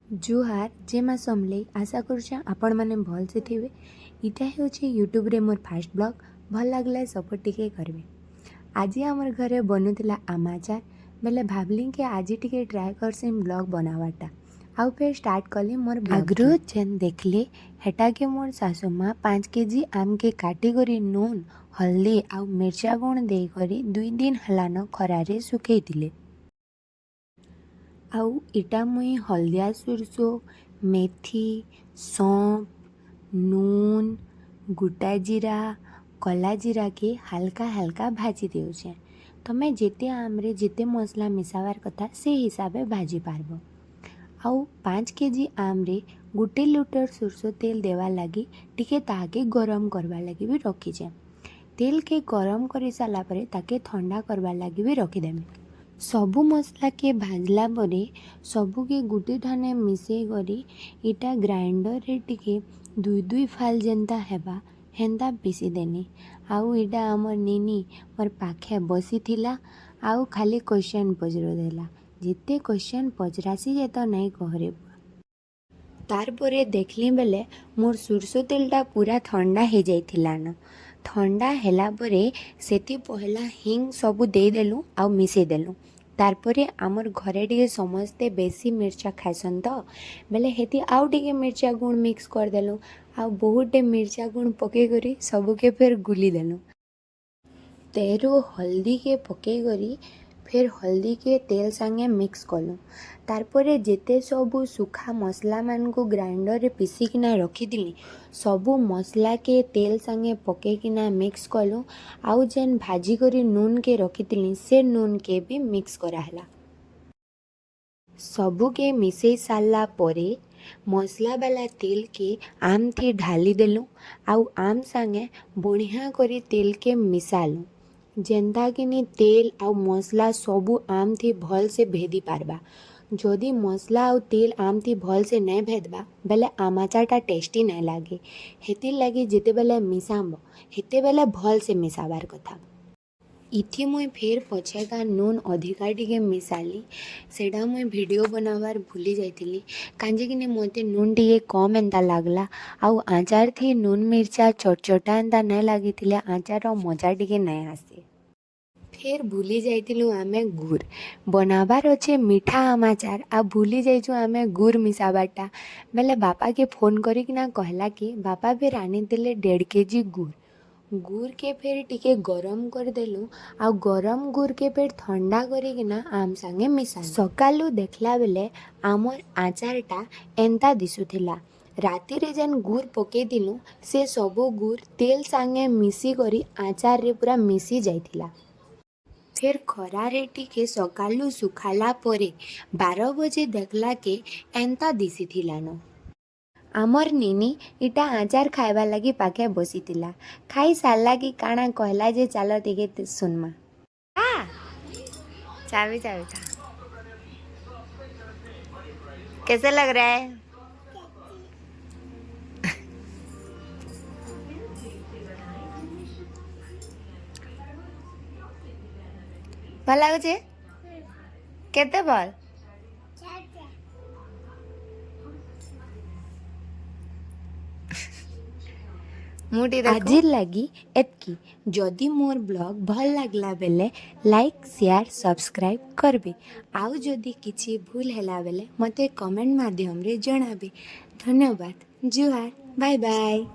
जुहार जेमा समले आशा करुछे आपण मैंने भल से थे। इटा हूँ यूट्यूब रे मोर फास्ट ब्लॉग भल लगला सपोर्ट टिके करबे। आज आमर घरे बनुला आमाचार बेले भावली कि आज टिके ट्राए करसी ब्लॉग बनावाटा आउ फिर स्टार्ट कली मोर आग्रह जेन देखले हेटा के मोर सासू माँ 5 केजी आम के काटी करी नून हल्दी आउ मिर्चा गुण दे करी 2 दिन हलान खरारे सुखई दिले। आउ इटा मुई हल्दिया सुरसो मेथी सौंफ नून गोटा जीरा कला जीरा के हल्का हल्का भाजी देउछे। तमे जेते आमरे जेते मसला मिसावार कथा से हिसाब से भाजी पारबो। आउ 5 केजी आमरे 1 लीटर सुरसो तेल देवा लगी टिके ताके गरम करवा लगी भी रखीचे। तेल के गरम कर सारा पर ताके ठंडा करवा लगी भी रखीदेमी। सबू मसला के भाजला परे सबू के गुटे ठाने मिसई करी इटा ग्राइंडर रे टिके 2 फाल जेंता हेबा हेंता पीसी देनी। आउ इटा आमर नीनी मोर पाखे बसी थिला आउ खाली क्वेश्चन पचर देला जिते क्वेश्चन पचरासी जे तो नहीं कहरे। तार परे देखली बेले मोर सुरसो तेलटा पूरा ठंडा हो जाइथिला न। ठंडा हैला परे सेति पहला हिंग सबू दे देलु आउ मिसई देलु। तारपरे आमर घरे टिके समस्ते बेसी मिर्चा खाइसन तो बेले हेती आउ टिके मिर्चा गुण मिक्स कर देलु आउ बहुते मिर्चा गुण पके करी सबू के फिर गुली देलु। तेरु हल्दी के पके करी फिर हल्दी के तेल संगे मिक्स कलु। तारपरे जेते सबू सुखा मसला मान को ग्राइंडर रे पीसी किना रखी दिली सबू मसला के तेल संगे पके किना मिक्स कलु। आउ जेन भाजी करी नून के रखी दिली से नून के भी मिक्स कराहला। सबू के मिसई सारला परे मसला वाला तेल के आम थी ढाली देलु आउ आम संगे बढ़िया करी तेल के मिसालु जेंता कि तेल आउ मसला सबू आम थी भल से भेदी पारबा। जदि मसला आउ तेल आम थी भल से नहीं भेदबा बेले आमाचारटा टेस्टी नहीं लगे। हेतिर लगी जिते बेले मिसाब हेते बेले भल से मिसाबार कथा। इथि मुई फिर पछेका नून अधिका टिके मिसाली सेटा मुई वीडियो बनावार भूली जाइथिली कांजे कि मते नून टिके कम एंता लागला आउ आचार थी नून मिर्चा चटचटा एंता नहीं लागिथिले आचार मजा टिके नहीं आसे। फिर भूली जाइथिलु आमे गुड़ बनाबार अच्छे मीठा आमाचार आ भूली जाइछु आमे गुड़ मिसाबाटा बेले बापा के फोन करिकिना कहला कि बापा फिर आनी देले 1.5 केजी गुड़। गुड़ के फिर टिके गरम कर देलु आ गरम गुड़ के फिर ठंडा करिकिना आम संगे मिसा। सकालू देखला बेले आमर आचारटा एंता दिसुथिला। राति रे जेन गुड़ पके दिलु से सबो गुड़ तेल संगे मिसी करी आचार रे पूरा मिसी जाइथिला। फिर खरारे टिके सकालू सुखाला परे 12 बजे देखला के एंता दिसी थिलानो। आमर नीनी इटा आचार खाइबा लगी पाखे बसी थिला। खाई सारला कि काना कहला जे चलो टिके सुनमा। चाबी चाबी था। कैसे लग रहा है? भल लगुचे केते भल आज लगी एतकी। जदि मोर ब्लॉग भल लागला बेले लाइक शेयर सब्सक्राइब करबे आउ जदि किछि भूल हैला बेले मते कमेंट माध्यम रे जणाबे। धन्यवाद। जुहार बाय बाय।